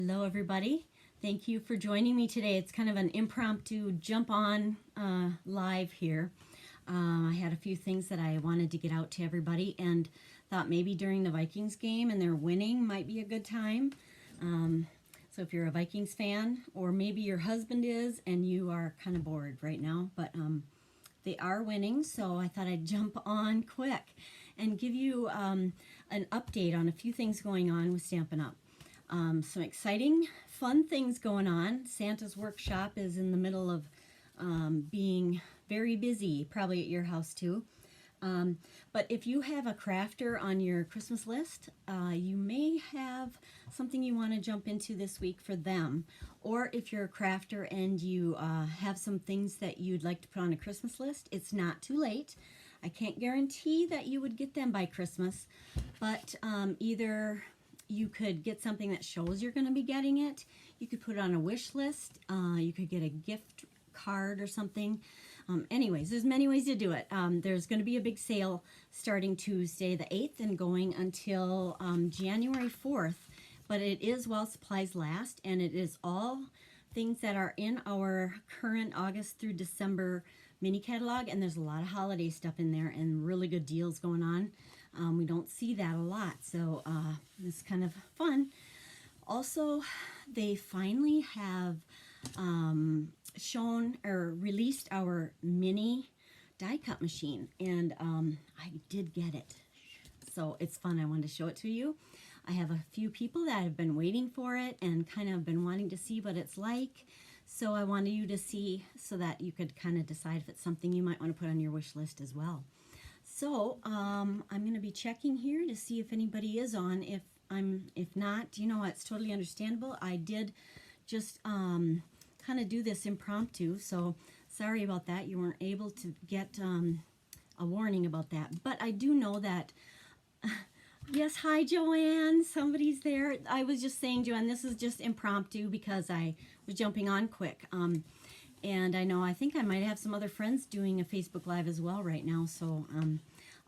Hello everybody. Thank you for joining me today. It's kind of an impromptu jump on live here. I had a few things that I wanted to get out to everybody and thought maybe during the Vikings game and they're winning might be a good time. So if you're a Vikings fan or maybe your husband is and you are kind of bored right now, but they are winning, so I thought I'd jump on quick and give you an update on a few things going on with Stampin' Up. Some exciting, fun things going on. Santa's workshop is in the middle of being very busy, probably at your house too. But if you have a crafter on your Christmas list, you may have something you want to jump into this week for them. Or if you're a crafter and you have some things that you'd like to put on a Christmas list, it's not too late. I can't guarantee that you would get them by Christmas, but either you could get something that shows you're going to be getting it. You could put it on a wish list. You could get a gift card or something. Anyways, there's many ways to do it. There's going to be a big sale starting Tuesday the 8th and going until January 4th. But it is while supplies last, and it is all things that are in our current August through December mini catalog. And there's a lot of holiday stuff in there and really good deals going on. We don't see that a lot, so it's kind of fun. Also, they finally have shown or released our mini die cut machine, and I did get it, so it's fun. I wanted to show it to you. I have a few people that have been waiting for it and kind of been wanting to see what it's like, so I wanted you to see so that you could kind of decide if it's something you might want to put on your wish list as well. So I'm going to be checking here to see if anybody is on. If not, you know, it's totally understandable. I did just kind of do this impromptu, so sorry about that. You weren't able to get a warning about that. But I do know that, yes, hi Joanne, somebody's there. I was just saying, Joanne, this is just impromptu because I was jumping on quick. And I know, I think I might have some other friends doing a Facebook Live as well right now. So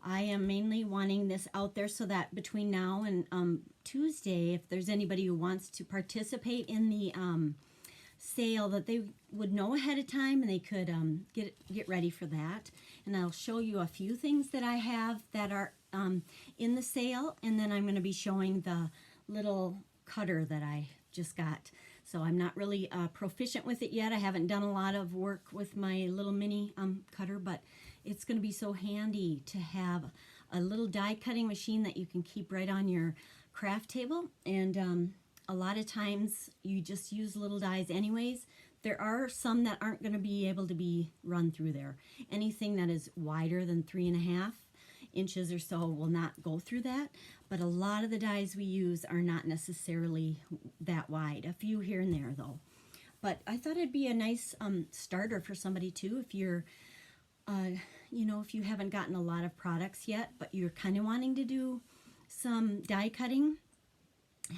I am mainly wanting this out there so that between now and Tuesday, if there's anybody who wants to participate in the sale, that they would know ahead of time and they could get ready for that. And I'll show you a few things that I have that are in the sale. And then I'm going to be showing the little cutter that I just got. So I'm not really proficient with it yet. I haven't done a lot of work with my little mini cutter, but it's going to be so handy to have a little die cutting machine that you can keep right on your craft table. And a lot of times you just use little dies anyways. There are some that aren't going to be able to be run through there. Anything that is wider than 3.5 inches or so will not go through that, but a lot of the dies we use are not necessarily that wide. A few here and there though. But I thought it'd be a nice starter for somebody too, if you're you know, if you haven't gotten a lot of products yet but you're kind of wanting to do some die cutting.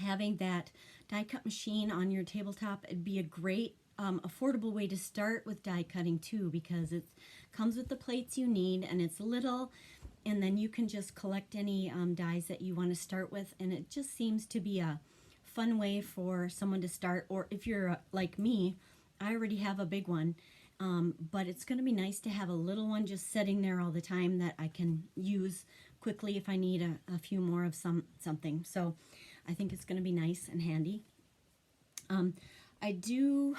Having that die cut machine on your tabletop, it'd be a great affordable way to start with die cutting too, because it comes with the plates you need and it's little. And then you can just collect any dies that you want to start with. And it just seems to be a fun way for someone to start. Or if you're like me, I already have a big one. But it's going to be nice to have a little one just sitting there all the time that I can use quickly if I need a few more of something. So I think it's going to be nice and handy. I do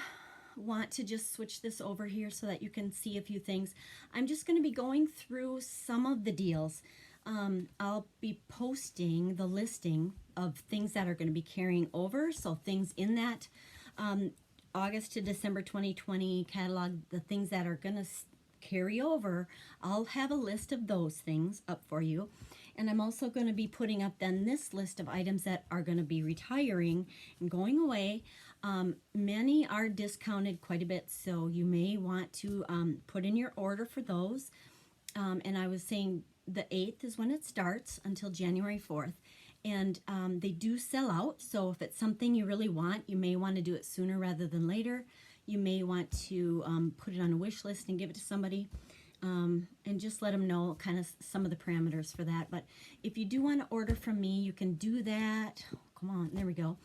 want to just switch this over here so that you can see a few things. I'm just going to be going through some of the deals. I'll be posting the listing of things that are going to be carrying over, so things in that August to December 2020 catalog, the things that are going to carry over, I'll have a list of those things up for you. And I'm also going to be putting up then this list of items that are going to be retiring and going away. Many are discounted quite a bit, so you may want to put in your order for those. And I was saying the 8th is when it starts until January 4th. And they do sell out, so if it's something you really want, you may want to do it sooner rather than later. You may want to put it on a wish list and give it to somebody. And just let them know kind of some of the parameters for that. But if you do want to order from me, you can do that. Come on, there we go.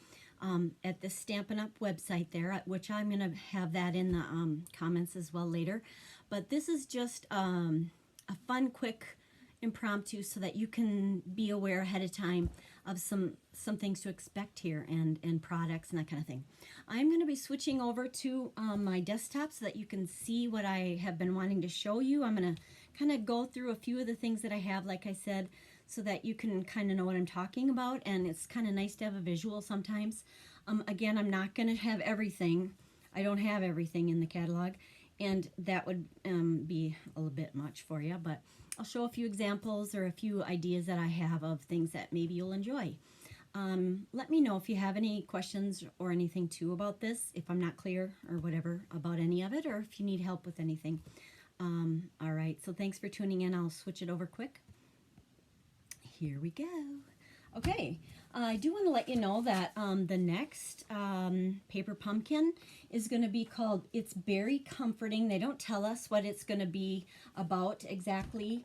at the Stampin' Up website there, which I'm going to have that in the comments as well later. But this is just a fun, quick impromptu so that you can be aware ahead of time of some things to expect here and products and that kind of thing. I'm going to be switching over to my desktop so that you can see what I have been wanting to show you. I'm going to kind of go through a few of the things that I have, like I said, so that you can kind of know what I'm talking about, and it's kind of nice to have a visual sometimes. Again, I'm not going to have everything. I don't have everything in the catalog, and that would be a little bit much for you, but I'll show a few examples or a few ideas that I have of things that maybe you'll enjoy. Let me know if you have any questions or anything too about this, if I'm not clear or whatever about any of it, or if you need help with anything. All right, so thanks for tuning in. I'll switch it over quick. Here we go. Okay, I do want to let you know that the next paper pumpkin is going to be called It's Berry Comforting. They don't tell us what it's going to be about exactly.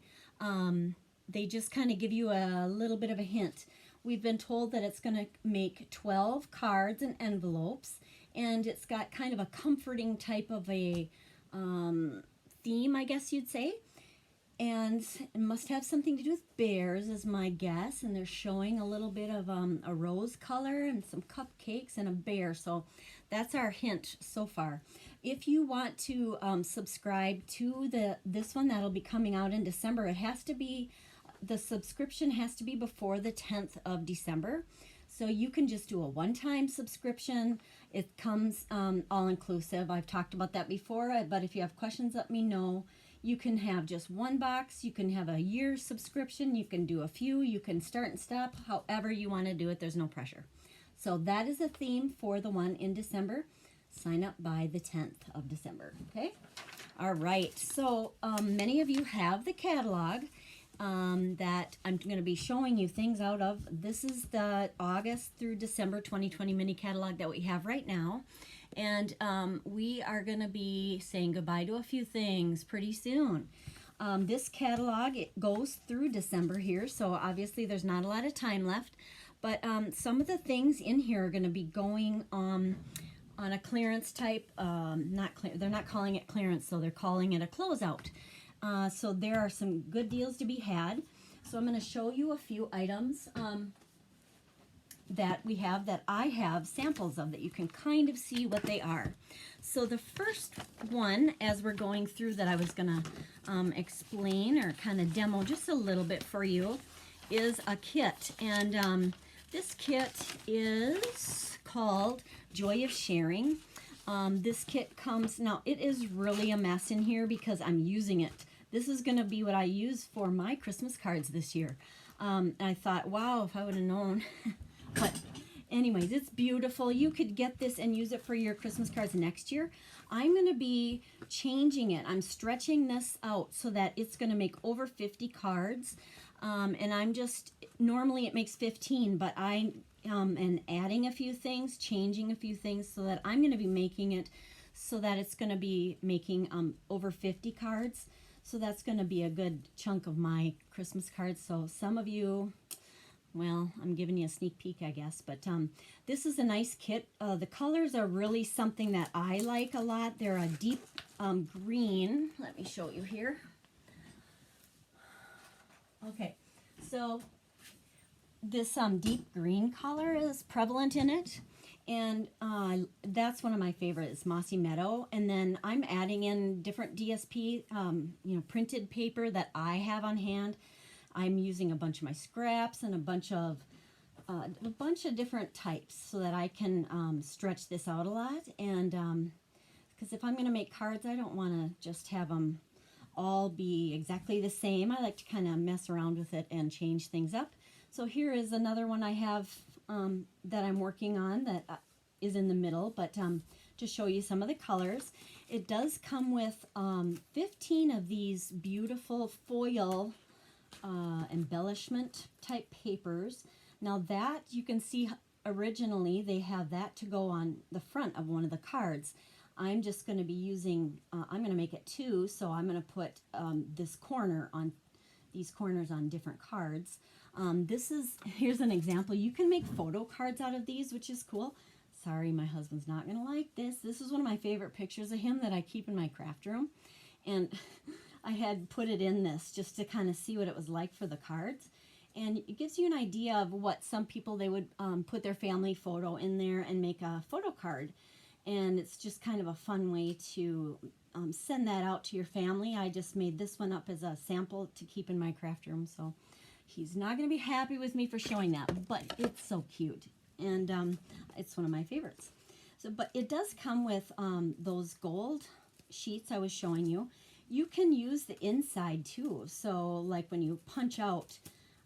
They just kind of give you a little bit of a hint. We've been told that it's going to make 12 cards and envelopes, and it's got kind of a comforting type of a theme, I guess you'd say. And it must have something to do with bears is my guess, and they're showing a little bit of a rose color and some cupcakes and a bear, so that's our hint so far. If you want to subscribe to this one that'll be coming out in December, it has to be, the subscription has to be before the 10th of December. So you can just do a one-time subscription. It comes all-inclusive. I've talked about that before, but if you have questions, let me know. You can have just one box. You can have a year subscription. You can do a few. You can start and stop however you want to do it. There's no pressure. So that is a theme for the one in December. Sign up by the 10th of December. Okay? All right. So many of you have the catalog that I'm going to be showing you things out of. This is the August through December 2020 mini catalog that we have right now. And we are going to be saying goodbye to a few things pretty soon. This catalog, it goes through December here, so obviously there's not a lot of time left. But some of the things in here are going to be going on a clearance type, they're not calling it clearance, so they're calling it a closeout. So there are some good deals to be had. So I'm going to show you a few items that we have, that I have samples of, that you can kind of see what they are. So the first one, as we're going through, that I was going to explain or kind of demo just a little bit for you, is a kit. And this kit is called Joy of Sharing. This kit comes, now it is really a mess in here because I'm using it. This is going to be what I use for my Christmas cards this year. And I thought, wow, if I would have known. But anyways, it's beautiful. You could get this and use it for your Christmas cards next year. I'm going to be changing it. I'm stretching this out so that it's going to make over 50 cards. And I'm just, normally it makes 15, but I am adding a few things, changing a few things, so that I'm going to be making it so that it's going to be making over 50 cards. So that's going to be a good chunk of my Christmas cards. So some of you, well, I'm giving you a sneak peek, I guess, but this is a nice kit. The colors are really something that I like a lot. They're a deep green. Let me show you here. Okay, so this deep green color is prevalent in it, and that's one of my favorites, Mossy Meadow. And then I'm adding in different DSP, printed paper that I have on hand. I'm using a bunch of my scraps and a bunch of different types so that I can stretch this out a lot. And because if I'm going to make cards, I don't want to just have them all be exactly the same. I like to kind of mess around with it and change things up. So here is another one I have that I'm working on that is in the middle, but to show you some of the colors. It does come with 15 of these beautiful foil embellishment type papers. Now that you can see, originally they have that to go on the front of one of the cards. I'm just going to be using, I'm going to make it two, so I'm going to put this corner on, these corners on different cards. Here's an example. You can make photo cards out of these, which is cool. sorry, my husband's not going to like this. This is one of my favorite pictures of him that I keep in my craft room. And I had put it in this just to kind of see what it was like for the cards. And it gives you an idea of what some people, they would put their family photo in there and make a photo card. And it's just kind of a fun way to send that out to your family. I just made this one up as a sample to keep in my craft room. So he's not going to be happy with me for showing that, but it's so cute. And it's one of my favorites. So, but it does come with those gold sheets I was showing you. You can use the inside too. So like when you punch out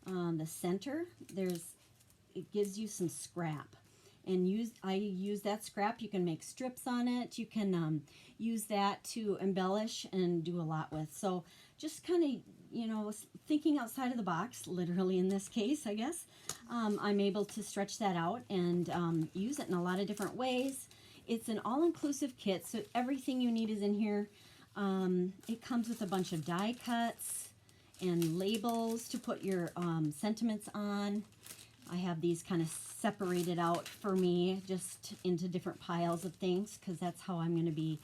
the center, it gives you some scrap. And I use that scrap. You can make strips on it. You can use that to embellish and do a lot with. So just kind of, you know, thinking outside of the box, literally in this case, I guess, I'm able to stretch that out and use it in a lot of different ways. It's an all-inclusive kit, so everything you need is in here. It comes with a bunch of die cuts and labels to put your sentiments on. I have these kind of separated out for me just into different piles of things because that's how I'm going to be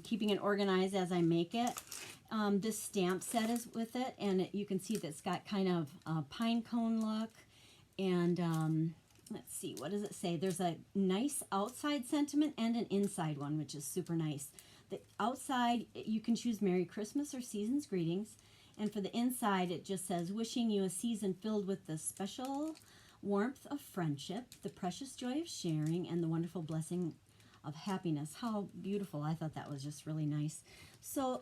keeping it organized as I make it. This stamp set is with it, and you can see that it's got kind of a pine cone look. And let's see, what does it say? There's a nice outside sentiment and an inside one, which is super nice. The outside, you can choose Merry Christmas or Season's Greetings. And for the inside, it just says, wishing you a season filled with the special warmth of friendship, the precious joy of sharing, and the wonderful blessing of happiness. How beautiful. I thought that was just really nice. So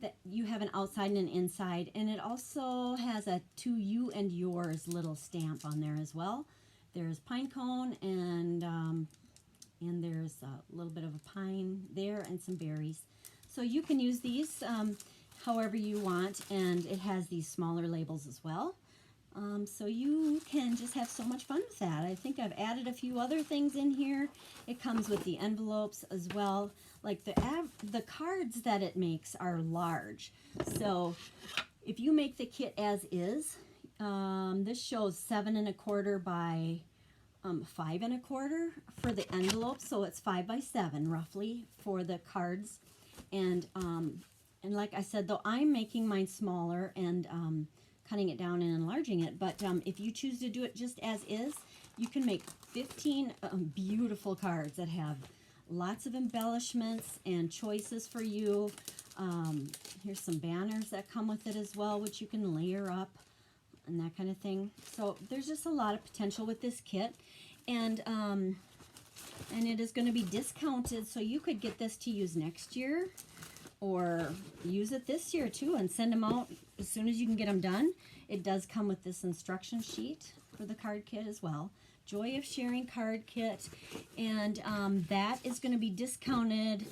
that you have an outside and an inside, and it also has a to you and yours little stamp on there as well. There's pine cone and there's a little bit of a pine there and some berries. So you can use these however you want, and it has these smaller labels as well. So you can just have so much fun with that. I think I've added a few other things in here. It comes with the envelopes as well. Like the cards that it makes are large. So if you make the kit as is, this shows 7 1/4 by 5 1/4 for the envelope. So it's 5 by 7 roughly for the cards. And like I said, though, I'm making mine smaller and cutting it down and enlarging it. But if you choose to do it just as is, you can make 15 beautiful cards that have lots of embellishments and choices for you. Here's some banners that come with it as well, which you can layer up and that kind of thing. So there's just a lot of potential with this kit. And it is going to be discounted, so you could get this to use next year or use it this year too and send them out as soon as you can get them done. It does come with this instruction sheet for the card kit as well. Joy of Sharing card kit, and that is going to be discounted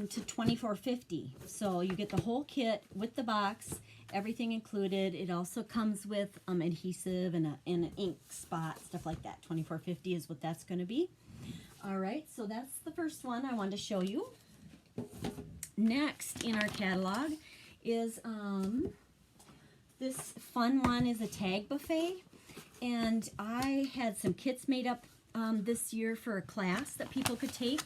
to $24.50. So you get the whole kit with the box, everything included. It also comes with adhesive and an ink spot, stuff like that. $24.50 is what that's going to be. All right, so that's the first one I wanted to show you. Next in our catalog is this fun one is a tag buffet, and I had some kits made up this year for a class that people could take,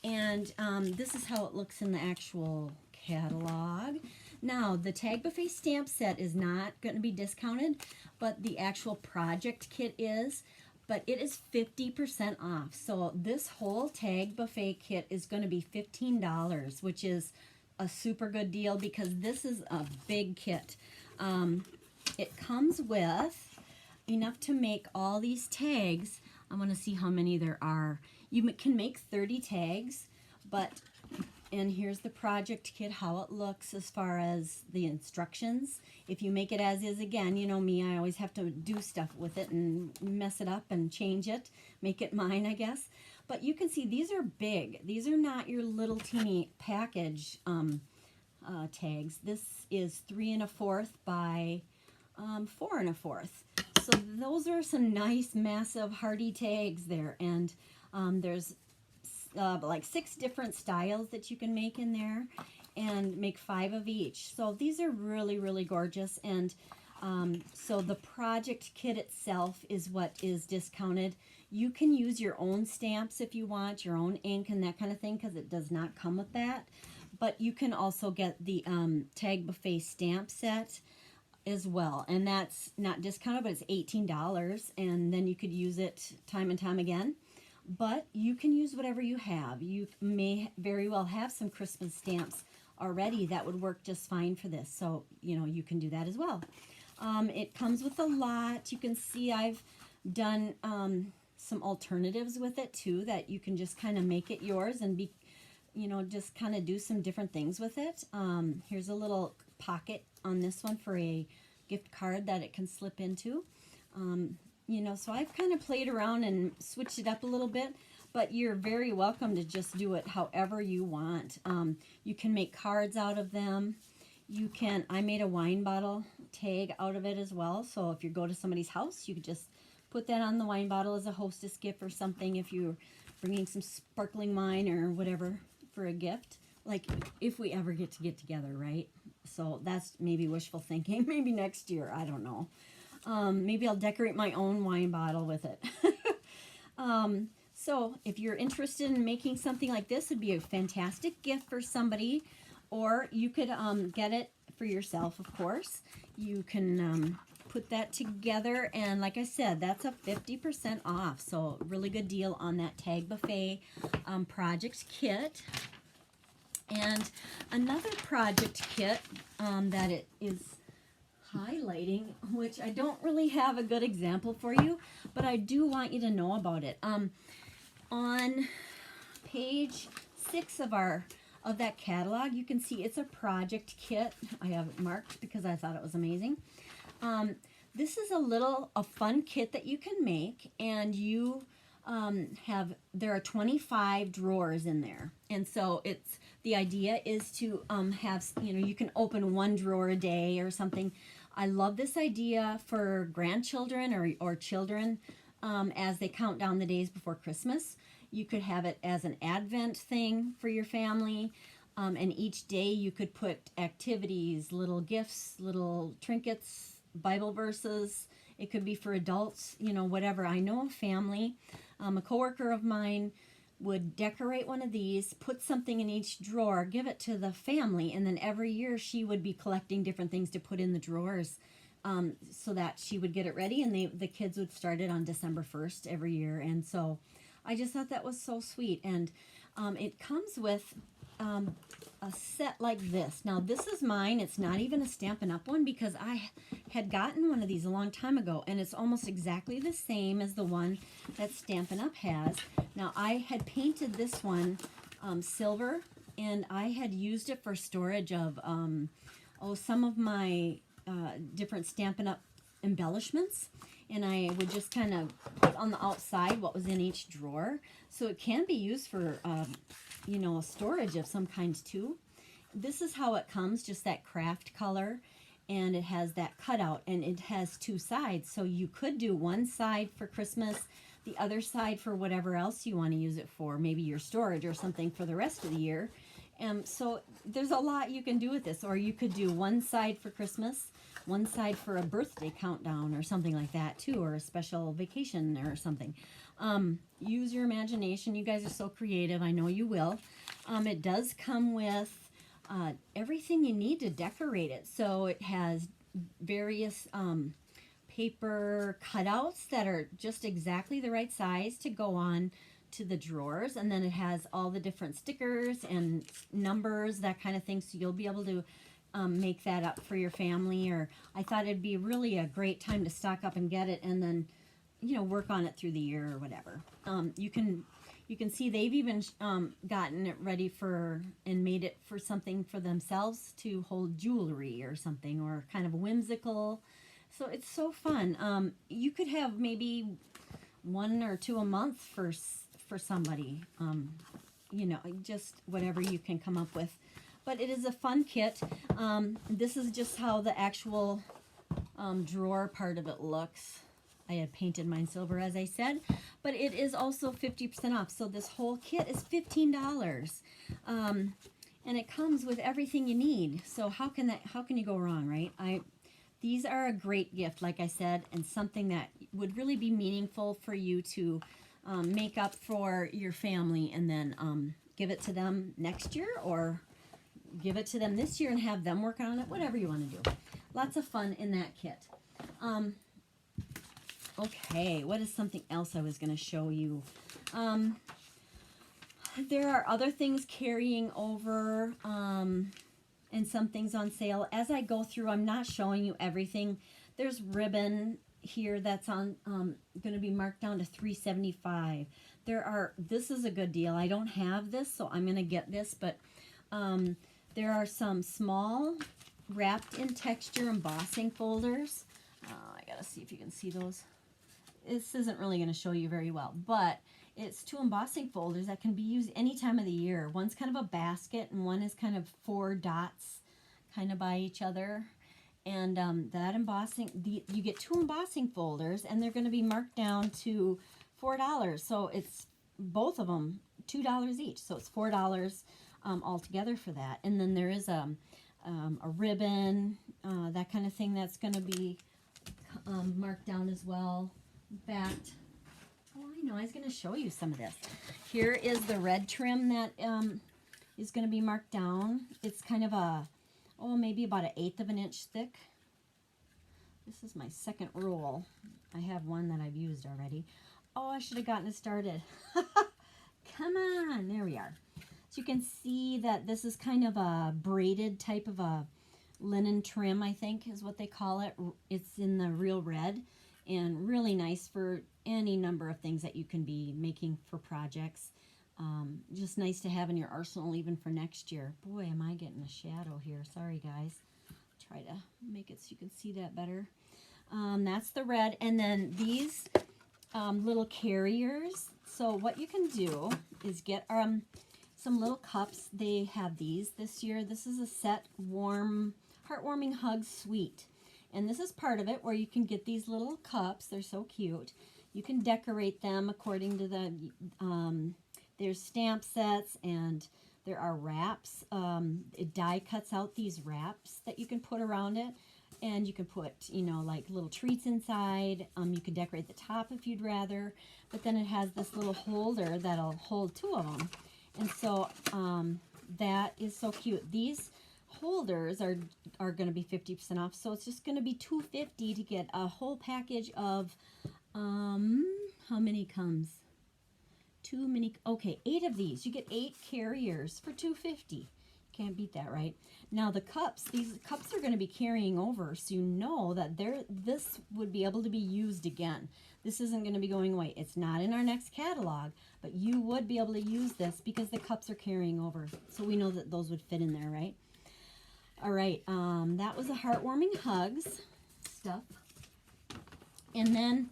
and this is how it looks in the actual catalog. Now, the tag buffet stamp set is not going to be discounted, but the actual project kit is. But it is 50% off. So this whole tag buffet kit is going to be $15, which is a super good deal because this is a big kit. It comes with enough to make all these tags. I want to see how many there are. You can make 30 tags, and here's the project kit, how it looks as far as the instructions. If you make it as is, again, you know me, I always have to do stuff with it and mess it up and change it, make it mine, I guess. But you can see these are big. These are not your little teeny package tags. This is 3 1/4 by 4 1/4. So those are some nice, massive, hardy tags there. And there's like 6 different styles that you can make in there and make 5 of each. So these are really, really gorgeous. And so the project kit itself is what is discounted. You can use your own stamps if you want, your own ink and that kind of thing, because it does not come with that. But you can also get the Tag Buffet stamp set as well, and that's not discounted, but it's $18, and then you could use it time and time again. But you can use whatever you have. You may very well have some Christmas stamps already that would work just fine for this, so you can do that as well. It comes with a lot. You can see I've done some alternatives with it too, that you can just kind of make it yours and be just kind of do some different things with it. Here's a little pocket on this one for a gift card that it can slip into. So I've kind of played around and switched it up a little bit, but you're very welcome to just do it however you want. You can make cards out of them. I made a wine bottle tag out of it as well, so if you go to somebody's house, you could just put that on the wine bottle as a hostess gift or something, if you're bringing some sparkling wine or whatever for a gift, like if we ever get together, right? So that's maybe wishful thinking. Maybe next year, I don't know. Maybe I'll decorate my own wine bottle with it. So if you're interested in making something like this, it'd be a fantastic gift for somebody, or you could get it for yourself, of course. You can put that together, and like I said, that's a 50% off, so really good deal on that Tag Buffet project kit. And another project kit that it is highlighting, which I don't really have a good example for you, but I do want you to know about it. On page 6 of that catalog, you can see it's a project kit. I have it marked because I thought it was amazing. This is a fun kit that you can make, and you there are 25 drawers in there, and so the idea is to have, you can open one drawer a day or something. I love this idea for grandchildren or children as they count down the days before Christmas. You could have it as an Advent thing for your family, and each day you could put activities, little gifts, little trinkets, Bible verses. It could be for adults, whatever. I know a family, a coworker of mine would decorate one of these, put something in each drawer, give it to the family, and then every year she would be collecting different things to put in the drawers, so that she would get it ready, and the kids would start it on December 1st every year. And so I just thought that was so sweet. And it comes with a set like this. Now this is mine. It's not even a Stampin' Up! One, because I had gotten one of these a long time ago, and it's almost exactly the same as the one that Stampin' Up! Has. Now I had painted this one silver, and I had used it for storage of some of my different Stampin' Up! Embellishments, and I would just kind of put on the outside what was in each drawer, so it can be used for storage of some kind too. This is how it comes, just that craft color, and it has that cutout, and it has two sides, so you could do one side for Christmas, the other side for whatever else you want to use it for, maybe your storage or something for the rest of the year. So there's a lot you can do with this, or you could do one side for Christmas, one side for a birthday countdown or something like that too, or a special vacation or something. Use your imagination. You guys are so creative. I know you will. It does come with everything you need to decorate it. So it has various paper cutouts that are just exactly the right size to go on to the drawers, and then it has all the different stickers and numbers, that kind of thing, so you'll be able to make that up for your family. Or I thought it'd be really a great time to stock up and get it, and then work on it through the year or whatever. You can see they've even gotten it ready for and made it for something for themselves to hold jewelry or something, or kind of whimsical. So it's so fun. You could have maybe 1 or 2 a month for somebody, just whatever you can come up with. But it is a fun kit. This is just how the actual drawer part of it looks. I had painted mine silver, as I said, but it is also 50% off. So this whole kit is $15, and it comes with everything you need. So how can you go wrong, right? These are a great gift, like I said, and something that would really be meaningful for you to make up for your family, and then give it to them next year, or give it to them this year and have them work on it, whatever you want to do. Lots of fun in that kit. Okay, what is something else I was going to show you? There are other things carrying over, and some things on sale. As I go through, I'm not showing you everything. There's ribbon here that's on going to be marked down to $3.75. This is a good deal. I don't have this, so I'm going to get this, but there are some small wrapped in texture embossing folders. I gotta see if you can see those. This isn't really going to show you very well, but it's 2 embossing folders that can be used any time of the year. One's kind of a basket, and one is kind of 4 dots kind of by each other. And that embossing, you get 2 embossing folders, and they're going to be marked down to $4. So it's both of them $2 each. So it's $4 altogether for that. And then there is a ribbon, that kind of thing that's going to be marked down as well. In fact, oh, I know, I was going to show you some of this. Here is the red trim that is going to be marked down. It's kind of maybe about 1/8 of an inch thick. This is my second roll. I have one that I've used already. Oh, I should have gotten it started. Come on, there we are. So you can see that this is kind of a braided type of a linen trim, I think is what they call it. It's in the real red, and really nice for any number of things that you can be making for projects. Just nice to have in your arsenal even for next year. Boy, am I getting a shadow here. Sorry, guys. Try to make it so you can see that better. That's the red. And then these little carriers. So what you can do is get some little cups. They have these this year. This is a set heartwarming hug suite. And this is part of it, where you can get these little cups. They're so cute. You can decorate them according to the, there's stamp sets, and there are wraps. Die cuts out these wraps that you can put around it. And you can put, like little treats inside. You can decorate the top if you'd rather. But then it has this little holder that'll hold 2 of them. And so that is so cute. These holders are going to be 50% off, so it's just going to be $2.50 to get a whole package of how many comes? Okay, 8 of these. You get 8 carriers for $2.50. Can't beat that, right? Now the cups, these cups are going to be carrying over, so you know that this would be able to be used again. This isn't going to be going away. It's not in our next catalog, but you would be able to use this because the cups are carrying over. So we know that those would fit in there, right? All right, that was the heartwarming hugs stuff. And then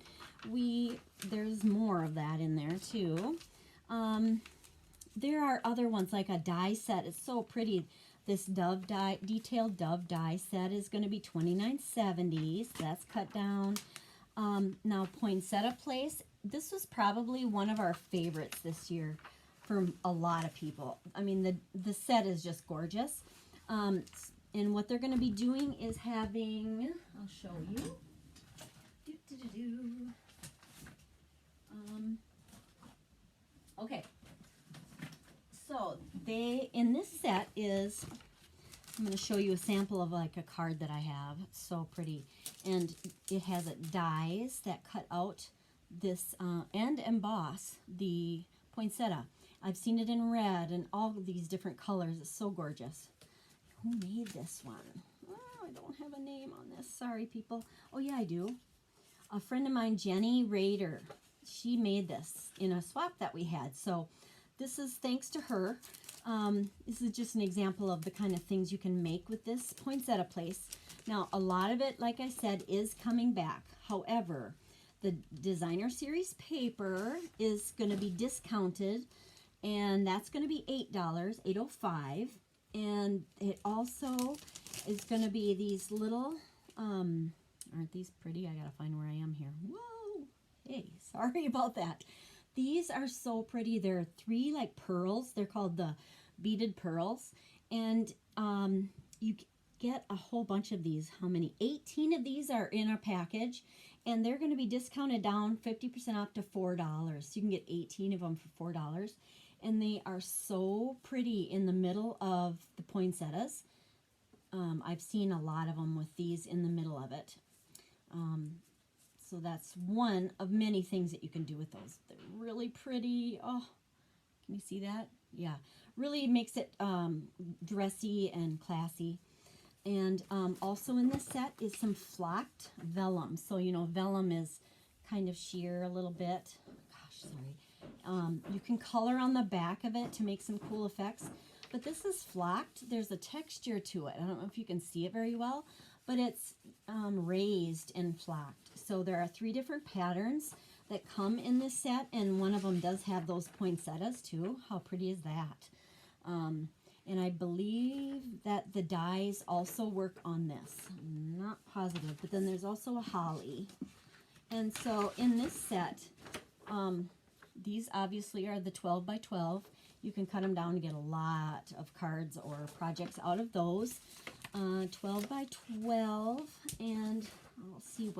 there's more of that in there too. There are other ones, like a die set. It's so pretty. This detailed dove die set is going to be $29.70. So that's cut down. Now poinsettia place. This was probably one of our favorites this year for a lot of people. I mean, the set is just gorgeous. And what they're going to be doing is having, I'll show you. Okay. So in this set is, I'm going to show you a sample of like a card that I have. It's so pretty. And it has dies that cut out this and emboss the poinsettia. I've seen it in red and all of these different colors. It's so gorgeous. Who made this one? Oh, I don't have a name on this. Sorry, people. Oh, yeah, I do. A friend of mine, Jenny Rader, she made this in a swap that we had. So this is thanks to her. This is just an example of the kind of things you can make with this poinsettia place. Now, a lot of it, like I said, is coming back. However, the designer series paper is going to be discounted, and that's going to be $8, $8.05. And it also is going to be these little, aren't these pretty? I got to find where I am here. Whoa! Hey, sorry about that. These are so pretty. There are 3 like pearls. They're called the beaded pearls. And get a whole bunch of these. How many? 18 of these are in our package, and they're going to be discounted down 50% off to $4. So you can get 18 of them for $4. And they are so pretty in the middle of the poinsettias. I've seen a lot of them with these in the middle of it. So that's one of many things that you can do with those. They're really pretty. Oh, can you see that? Yeah, really makes it dressy and classy. And also in this set is some flocked vellum. So, you know, vellum is kind of sheer a little bit. Gosh, sorry. You can color on the back of it to make some cool effects. But this is flocked. There's a texture to it. I don't know if you can see it very well, but it's raised and flocked. So there are 3 different patterns that come in this set, and one of them does have those poinsettias too. How pretty is that? And I believe that the dies also work on this. I'm not positive, but then there's also a holly. And so in this set, these obviously are the 12 by 12. You can cut them down to get a lot of cards or projects out of those. 12 by 12, and I'll see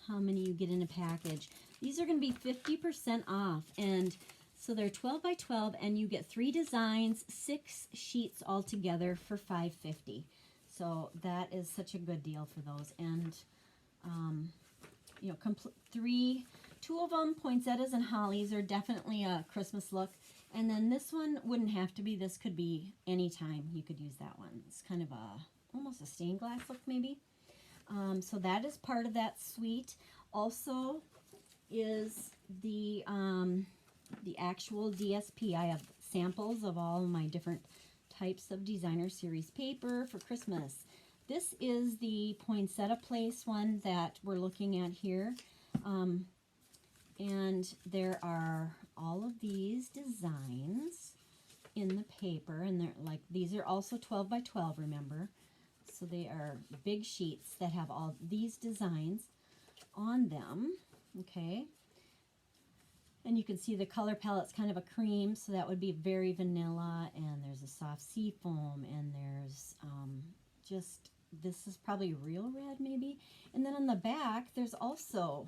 how many you get in a package. These are going to be 50% off, and so they're 12 by 12, and you get 3 designs, 6 sheets altogether for $5.50. So that is such a good deal for those. And you know, 2 of them, poinsettias and hollies, are definitely a Christmas look. And then this one wouldn't have to be. This could be any time. You could use that one. It's kind of almost a stained glass look maybe. So that is part of that suite. Also is the actual DSP. I have samples of all my different types of designer series paper for Christmas. This is the Poinsettia Place one that we're looking at here. And there are all of these designs in the paper, and they're like, these are also 12 by 12, remember. So they are big sheets that have all these designs on them, okay? And you can see the color palette's kind of a cream, so that would be very vanilla, and there's a soft sea foam, and there's just, this is probably real red maybe. And then on the back, there's also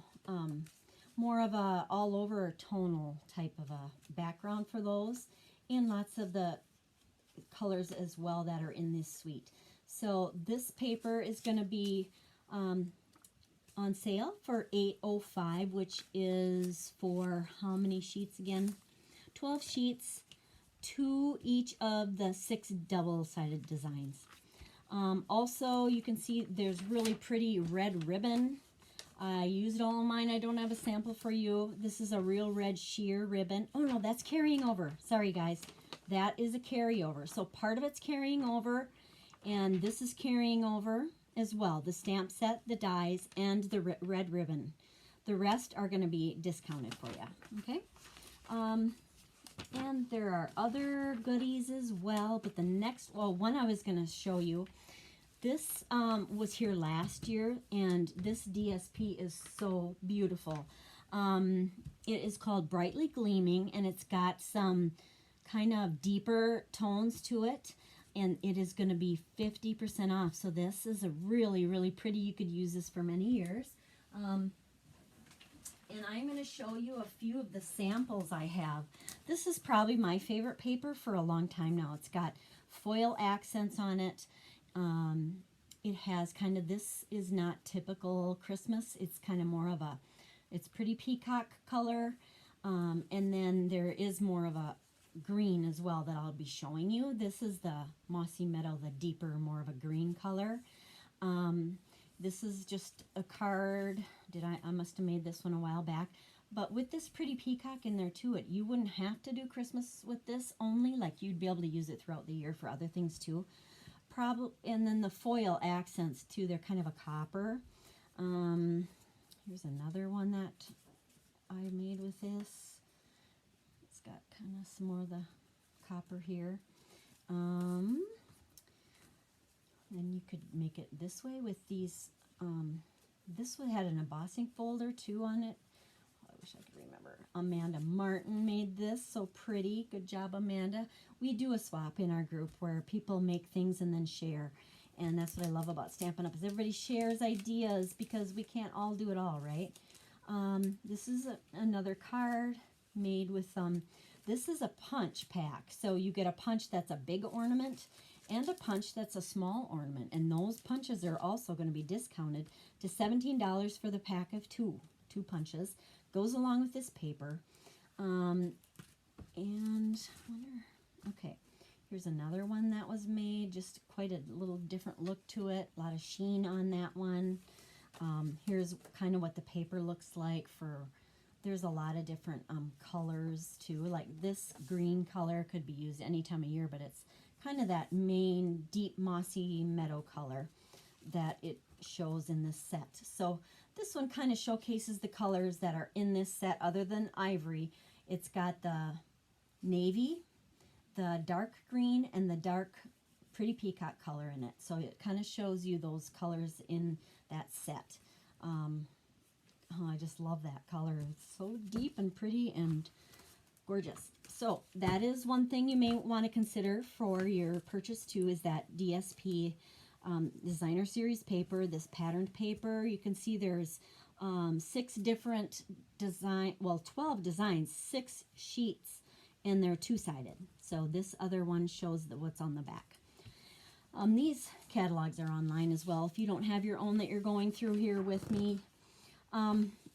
more of a all over tonal type of a background for those, and lots of the colors as well that are in this suite. So this paper is going to be on sale for $8.05, which is for how many sheets again? 12 sheets, 2 each of the 6 double-sided designs. Also, you can see there's really pretty red ribbon. I used all of mine. I don't have a sample for you. This is a real red sheer ribbon. Oh no, that's carrying over. Sorry guys. That is a carryover. So part of it's carrying over, and this is carrying over as well. The stamp set, the dies, and the red ribbon. The rest are going to be discounted for you. Okay? And there are other goodies as well, but the next, well, one I was going to show you, this was here last year, and this DSP is so beautiful. It is called Brightly Gleaming, and it's got some kind of deeper tones to it, and it is going to be 50% off. So this is a really, really pretty. You could use this for many years. And I'm going to show you a few of the samples I have. This is probably my favorite paper for a long time now. It's got foil accents on it. It has kind of, this is not typical Christmas. It's kind of more of a, it's pretty peacock color. And then there is more of a green as well that I'll be showing you. This is the Mossy Meadow, the deeper, more of a green color. This is just a card. I must have made this one a while back. But with this pretty peacock in there too, you wouldn't have to do Christmas with this only. Like, you'd be able to use it throughout the year for other things too. And then the foil accents too, they're kind of a copper. Here's another one that I made with this. It's got kind of some more of the copper here. And you could make it this way with these. This one had an embossing folder too on it. I wish I could remember. Amanda Martin made this, so pretty. Good job, Amanda. We do a swap in our group where people make things and then share. And that's what I love about Stampin' Up! Is everybody shares ideas because we can't all do it all, right? This is another card made with, this is a punch pack. So you get a punch that's a big ornament and a punch that's a small ornament. And those punches are also going to be discounted to $17 for the pack of two punches. Goes along with this paper. Okay, here's another one that was made. Just quite a little different look to it. A lot of sheen on that one. Here's kind of what the paper looks like there's a lot of different colors too. Like this green color could be used any time of year, but it's kind of that main deep mossy meadow color that it shows in this set. So this one kind of showcases the colors that are in this set other than ivory. It's got the navy, the dark green, and the dark pretty peacock color in it. So it kind of shows you those colors in that set. Oh, I just love that color. It's so deep and pretty and gorgeous. So that is one thing you may want to consider for your purchase too, is that DSP designer series paper, this patterned paper. You can see there's 6 different 12 designs, 6 sheets, and they're two-sided. So this other one shows what's on the back. These catalogs are online as well if you don't have your own that you're going through here with me.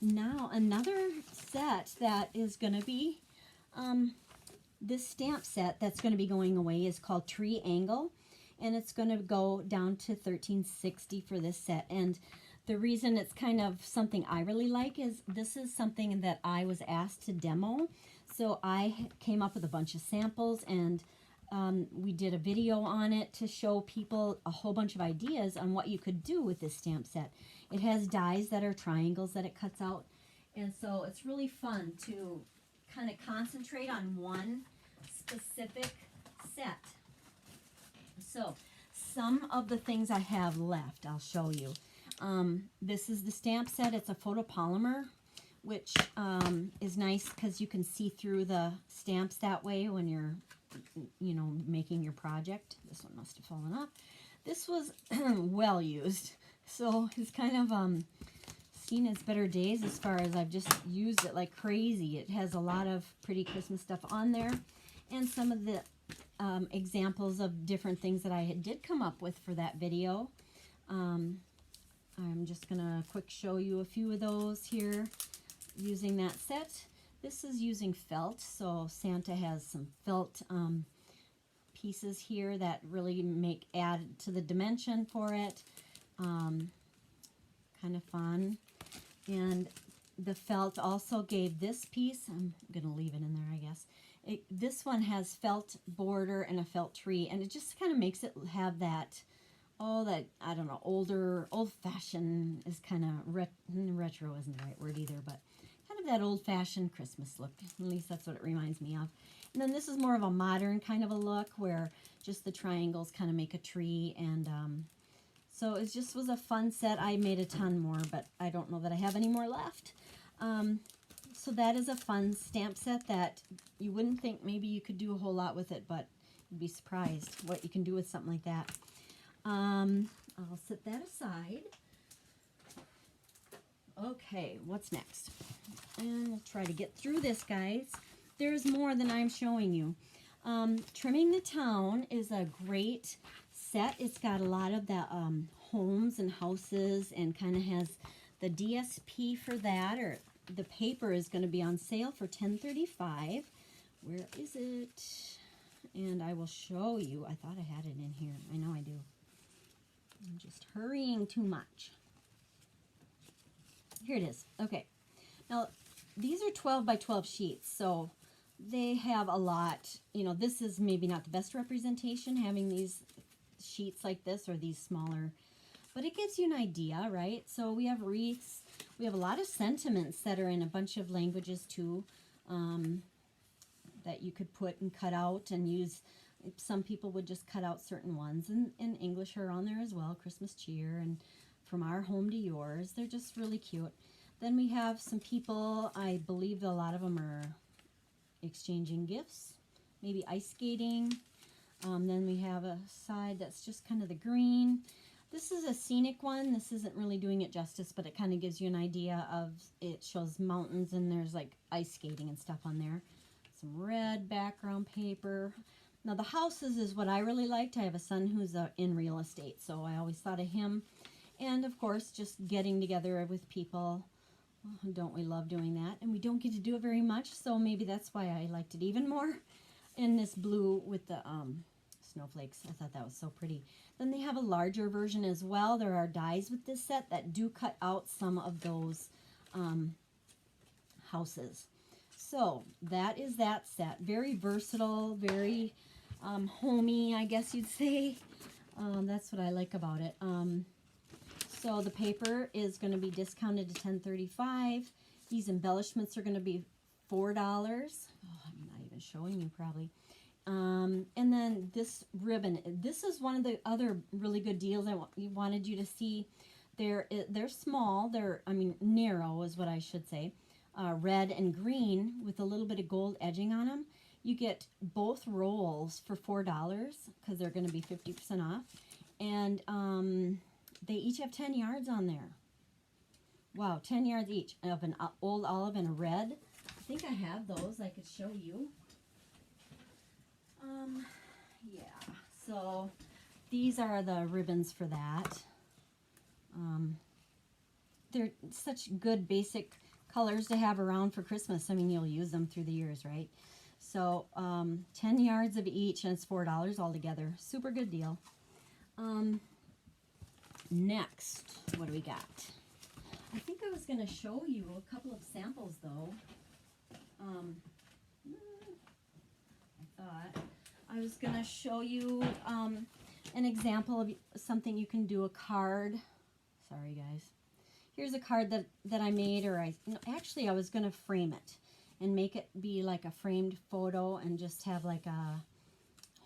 Now another set that is going to be, this stamp set that's going to be going away is called Triangle, and it's going to go down to $13.60 for this set. And the reason it's kind of something I really like is this is something that I was asked to demo. So I came up with a bunch of samples, and we did a video on it to show people a whole bunch of ideas on what you could do with this stamp set. It has dies that are triangles that it cuts out, and so it's really fun to kind of concentrate on one specific set. So some of the things I have left, I'll show you. This is the stamp set. It's a photopolymer, which is nice because you can see through the stamps that way when you're, making your project. This one must have fallen off. This was well used, so it's kind of seen its better days as far as I've just used it like crazy. It has a lot of pretty Christmas stuff on there, and some of the examples of different things that I did come up with for that video. I'm just gonna quick show you a few of those here using that set. This is using felt, so Santa has some felt pieces here that really add to the dimension for it. Kind of fun. And the felt also gave this piece, I'm gonna leave it in there, I guess. This one has felt border and a felt tree, and it just kind of makes it have that, I don't know, old-fashioned is kind of, retro isn't the right word either, but kind of that old-fashioned Christmas look. At least that's what it reminds me of. And then this is more of a modern kind of a look where just the triangles kind of make a tree. And so it just was a fun set. I made a ton more, but I don't know that I have any more left. So that is a fun stamp set that you wouldn't think maybe you could do a whole lot with it, but you'd be surprised what you can do with something like that. I'll set that aside. Okay, what's next? And we'll try to get through this, guys. There's more than I'm showing you. Trimming the Town is a great set. It's got a lot of the homes and houses, and kind of has the DSP for that, or the paper is going to be on sale for $10.35. Where is it? And I will show you. I thought I had it in here. I know I do. I'm just hurrying too much. Here it is. Okay. Now, these are 12 by 12 sheets, so they have a lot. This is maybe not the best representation, having these sheets like this or these smaller, but it gives you an idea, right? So we have wreaths. We have a lot of sentiments that are in a bunch of languages too, that you could put and cut out and use. Some people would just cut out certain ones, and English are on there as well, Christmas cheer, and from our home to yours. They're just really cute. Then we have some people, I believe a lot of them are exchanging gifts, maybe ice skating. Then we have a side that's just kind of the green. This is a scenic one. This isn't really doing it justice, but it kind of gives you an idea of, it shows mountains and there's like ice skating and stuff on there. Some red background paper. Now the houses is what I really liked. I have a son who's in real estate, so I always thought of him. And of course, just getting together with people. Oh, don't we love doing that? And we don't get to do it very much, so maybe that's why I liked it even more. And this blue with the snowflakes, I thought that was so pretty. Then they have a larger version as well. There are dies with this set that do cut out some of those houses. So that is that set. Very versatile, very homey, I guess you'd say. That's what I like about it. So the paper is going to be discounted to $10.35. These embellishments are going to be $4. Oh, I'm not even showing you probably. And then this ribbon. This is one of the other really good deals I wanted you to see. They're small. Narrow is what I should say. Red and green with a little bit of gold edging on them. You get both rolls for $4 because they're going to be 50% off. And they each have 10 yards on there. Wow, 10 yards each of an old olive and a red. I think I have those I could show you. Yeah, so these are the ribbons for that. They're such good basic colors to have around for Christmas. I mean, you'll use them through the years, right? So 10 yards of each, and it's $4 altogether. Super good deal. Next, what do we got? I think I was going to show you a couple of samples, though. I thought I was going to show you an example of something you can do, a card. Sorry, guys. Here's a card that I made, actually I was going to frame it and make it be like a framed photo and just have like a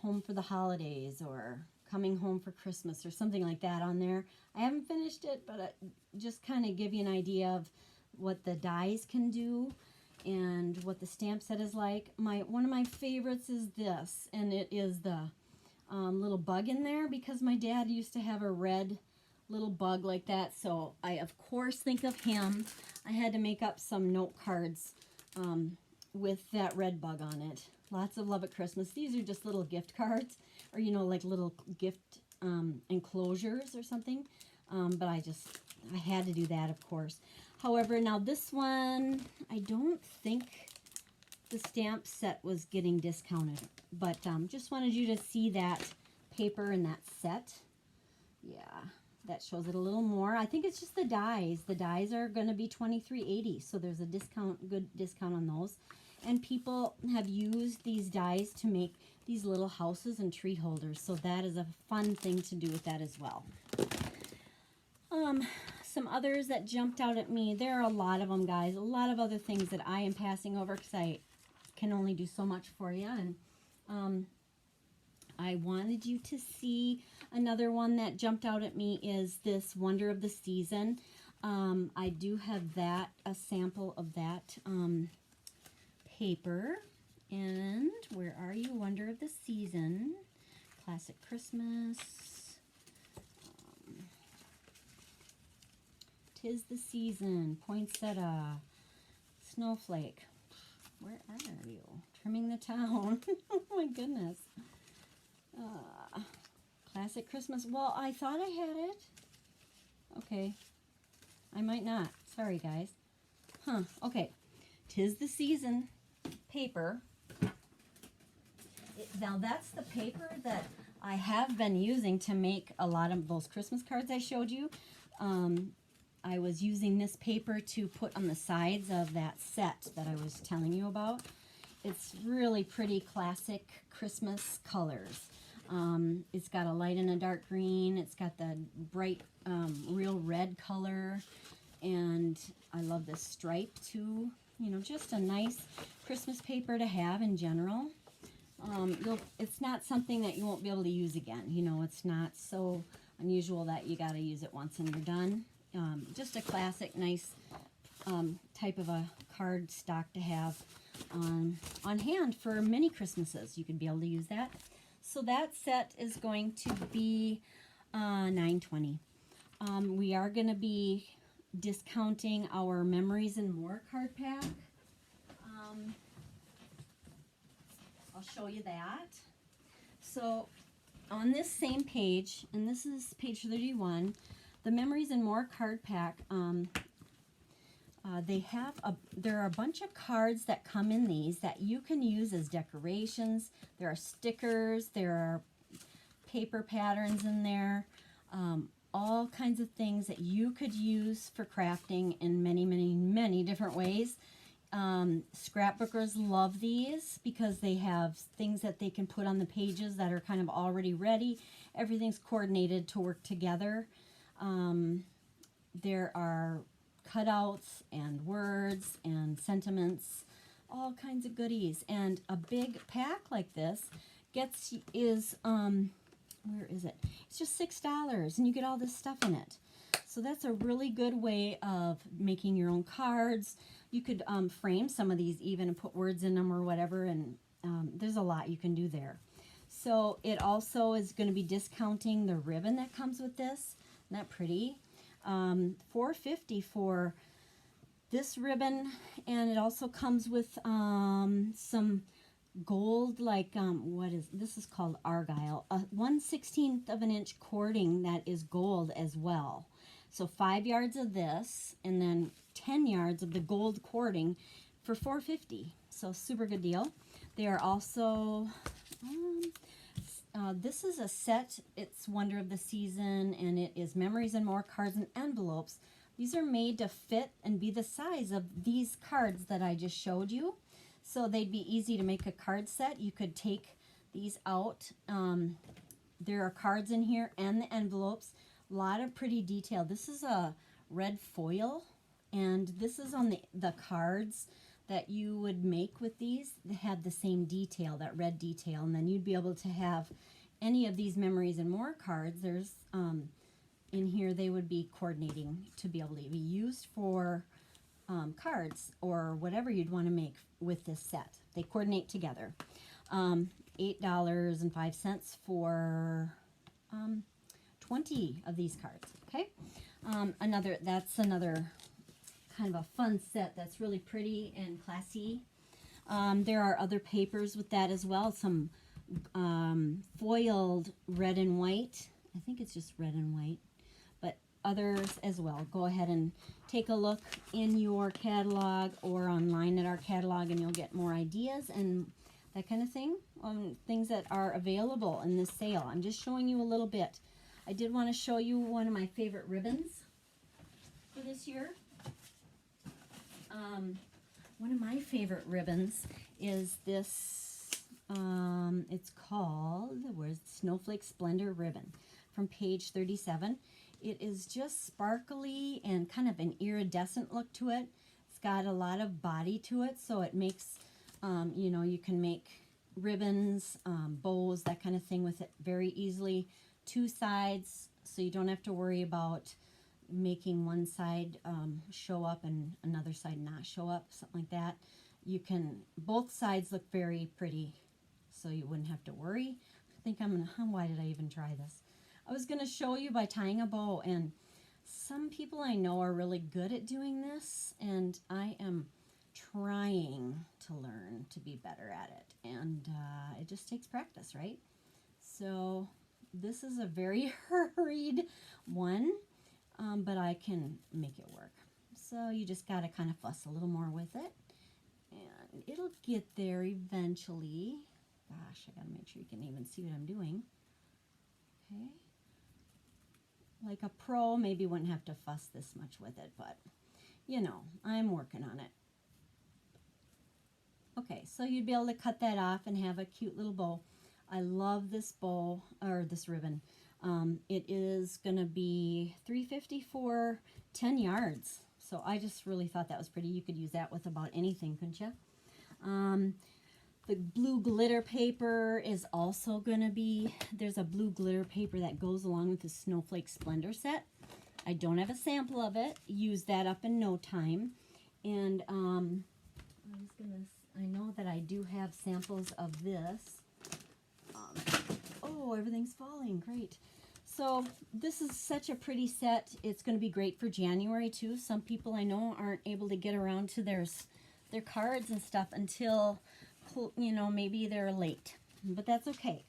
home for the holidays or coming home for Christmas or something like that on there. I haven't finished it, but just kind of give you an idea of what the dies can do and what the stamp set is like. One of my favorites is this, and it is the little bug in there, because my dad used to have a red little bug like that, so I of course think of him. I had to make up some note cards with that red bug on it. Lots of love at Christmas. These are just little gift cards, or like little gift enclosures or something, but I had to do that, of course. However, now this one, I don't think the stamp set was getting discounted, but just wanted you to see that paper and that set. Yeah, that shows it a little more. I think it's just the dies. The dies are going to be $23.80, so there's a good discount on those. And people have used these dies to make these little houses and tree holders, so that is a fun thing to do with that as well. Some others that jumped out at me. There are a lot of them, guys. A lot of other things that I am passing over because I can only do so much for you. And I wanted you to see another one that jumped out at me is this Wonder of the Season. I do have that, a sample of that paper. And where are you? Wonder of the Season. Classic Christmas. 'Tis the Season. Poinsettia. Snowflake. Where are you? Trimming the Town. Oh my goodness. Classic Christmas. Well, I thought I had it. Okay. I might not. Sorry, guys. Okay. 'Tis the Season paper. Now, that's the paper that I have been using to make a lot of those Christmas cards I showed you. I was using this paper to put on the sides of that set that I was telling you about. It's really pretty classic Christmas colors. It's got a light and a dark green. It's got the bright, real red color. And I love this stripe too. Just a nice Christmas paper to have in general. It's not something that you won't be able to use again. It's not so unusual that you got to use it once and you're done. Just a classic, nice type of a card stock to have on hand for many Christmases. You could be able to use that. So that set is going to be $9.20. We are going to be discounting our Memories and More card pack. I'll show you that. So on this same page, and this is page 31, the Memories and More card pack, there are a bunch of cards that come in these that you can use as decorations. There are stickers, there are paper patterns in there, all kinds of things that you could use for crafting in many, many, many different ways. Scrapbookers love these because they have things that they can put on the pages that are kind of already ready. Everything's coordinated to work together. There are cutouts and words and sentiments, all kinds of goodies. And a big pack like this where is it? It's just $6 and you get all this stuff in it. So that's a really good way of making your own cards. You could frame some of these even and put words in them or whatever, and there's a lot you can do there. So it also is going to be discounting the ribbon that comes with this. Isn't that pretty? $4.50 for this ribbon, and it also comes with some gold, like this is called Argyle, a 1/16 of an inch cording that is gold as well. So 5 yards of this, and then 10 yards of the gold cording for $4.50. So super good deal. They are also this is a set. It's Wonder of the Season, and it is Memories and More cards and envelopes. These are made to fit and be the size of these cards that I just showed you. So they'd be easy to make a card set. You could take these out. There are cards in here and the envelopes. A lot of pretty detail. This is a red foil, and this is on the cards that you would make with these. They have the same detail, that red detail, and then you'd be able to have any of these Memories and More cards. There's in here, they would be coordinating to be able to be used for cards or whatever you'd want to make with this set. They coordinate together. $8.05 for 20 of these cards. Okay, that's another kind of a fun set that's really pretty and classy. There are other papers with that as well. Some foiled red and white. I think it's just red and white, but others as well. Go ahead and take a look in your catalog or online at our catalog, and you'll get more ideas and that kind of thing on things that are available in this sale. I'm just showing you a little bit. I did want to show you one of my favorite ribbons for this year. One of my favorite ribbons is this, it's called, where's Snowflake Splendor Ribbon from page 37. It is just sparkly and kind of an iridescent look to it. It's got a lot of body to it, so it makes, you know, you can make ribbons, bows, that kind of thing with it very easily. Two sides, so you don't have to worry about making one side show up and another side not show up, something like that. You can, both sides look very pretty, so you wouldn't have to worry. I think why did I even try this? I was gonna show you by tying a bow, and some people I know are really good at doing this, and I am trying to learn to be better at it, and it just takes practice, right? So this is a very hurried one, but I can make it work. So you just got to kind of fuss a little more with it, and it'll get there eventually. Gosh, I got to make sure you can even see what I'm doing. Okay. Like a pro maybe wouldn't have to fuss this much with it, but you know, I'm working on it. Okay, so you'd be able to cut that off and have a cute little bow. I love this bow, or this ribbon. It is going to be $3.50 for 10 yards. So I just really thought that was pretty. You could use that with about anything, couldn't you? The blue glitter paper is also going to be, there's a blue glitter paper that goes along with the Snowflake Splendor set. I don't have a sample of it. Use that up in no time. And I know that I do have samples of this. everything's falling. Great. So this is such a pretty set. It's going to be great for January too. Some people I know aren't able to get around to their cards and stuff until, you know, maybe they're late. But that's okay.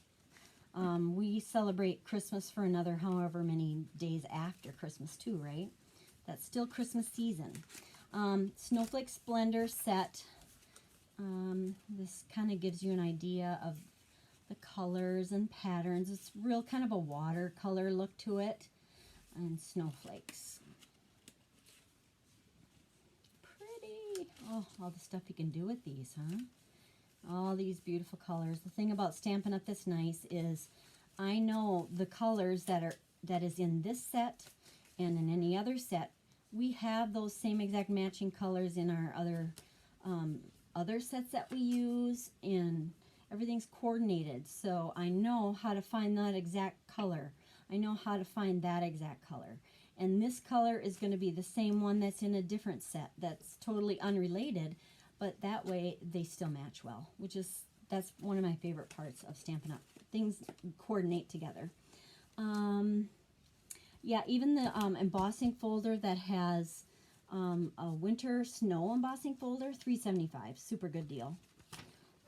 We celebrate Christmas for another however many days after Christmas too, right? That's still Christmas season. Snowflake Splendor set. This kind of gives you an idea of the colors and patterns. It's real kind of a watercolor look to it. And snowflakes. Pretty. Oh, all the stuff you can do with these, huh? All these beautiful colors. The thing about Stampin' Up! This nice is I know the colors that is in this set and in any other set. We have those same exact matching colors in our other sets that we use, and everything's coordinated. So I know how to find that exact color. I know how to find that exact color. And this color is going to be the same one that's in a different set that's totally unrelated, but that way they still match well, that's one of my favorite parts of Stampin' Up! Things coordinate together. Yeah, even the embossing folder that has a winter snow embossing folder, $3.75, super good deal.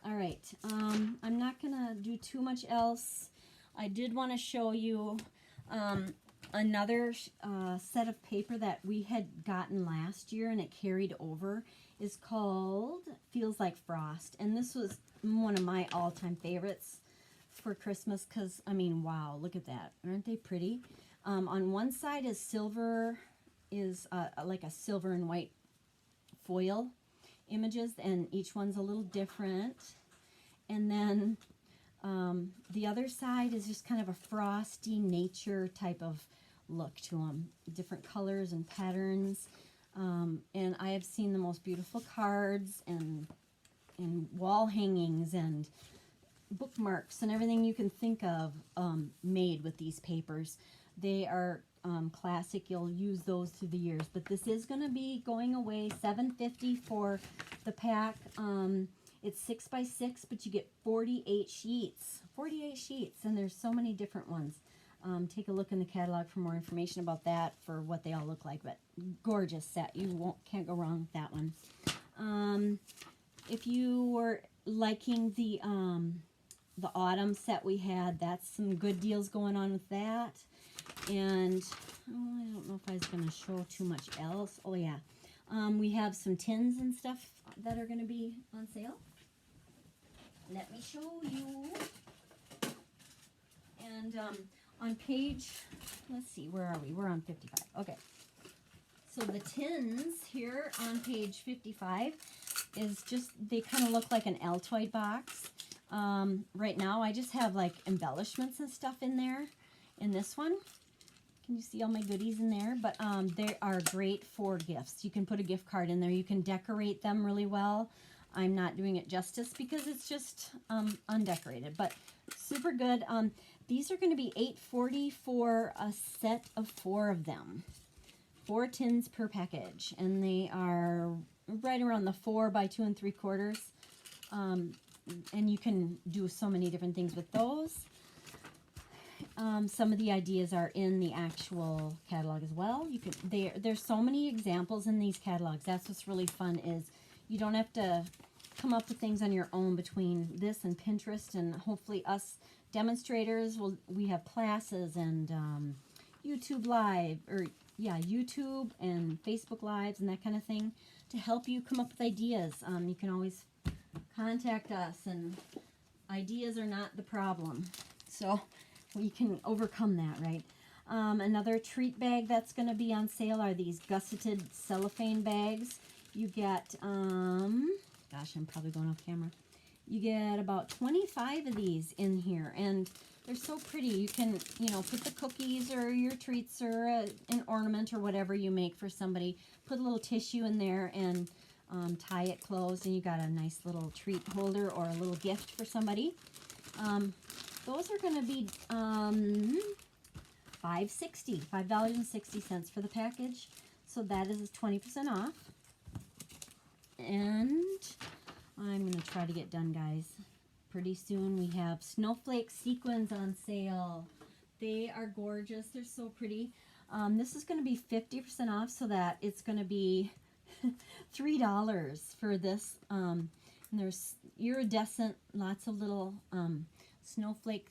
All right, I'm not gonna do too much else. I did want to show you another set of paper that we had gotten last year and it carried over. Is called Feels Like Frost, and this was one of my all-time favorites for Christmas because, I mean, wow, look at that. Aren't they pretty? On one side is silver, like a silver and white foil images, and each one's a little different. And then the other side is just kind of a frosty nature type of look to them. Different colors and patterns. And I have seen the most beautiful cards and wall hangings and bookmarks and everything you can think of made with these papers. They are classic. You'll use those through the years. But this is going to be going away. $7.50 for the pack. It's 6 by 6, but you get 48 sheets. 48 sheets, and there's so many different ones. Take a look in the catalog for more information about that, for what they all look like. But gorgeous set. You can't go wrong with that one. If you were liking the autumn set we had, that's some good deals going on with that. And I don't know if I was going to show too much else. Oh yeah, we have some tins and stuff that are going to be on sale. Let me show you. And on page, let's see, where are we? We're on 55. Okay. So the tins here on page 55 is just, they kind of look like an Altoid box. Right now I just have like embellishments and stuff in there in this one. Can you see all my goodies in there? But they are great for gifts. You can put a gift card in there. You can decorate them really well. I'm not doing it justice because it's just undecorated, but super good. These are going to be $8.40 for a set of 4 of them. 4 tins per package, and they are right around the 4 by 2 3/4. And you can do so many different things with those. Some of the ideas are in the actual catalog as well. There's so many examples in these catalogs. That's what's really fun, is you don't have to come up with things on your own between this and Pinterest, and hopefully us demonstrators we have classes and YouTube Live, or yeah, YouTube and Facebook Lives and that kind of thing to help you come up with ideas. You can always contact us, and ideas are not the problem, so we can overcome that, right? Another treat bag that's going to be on sale are these gusseted cellophane bags. You get, gosh, I'm probably going off camera. You get about 25 of these in here, and they're so pretty. You can, put the cookies or your treats or an ornament or whatever you make for somebody. Put a little tissue in there and tie it closed, and you got a nice little treat holder or a little gift for somebody. Those are going to be $5.60 for the package. So that is 20% off. And I'm going to try to get done, guys, pretty soon. We have snowflake sequins on sale. They are gorgeous. They're so pretty. This is going to be 50% off, so that it's going to be $3 for this. And there's iridescent, lots of little snowflake.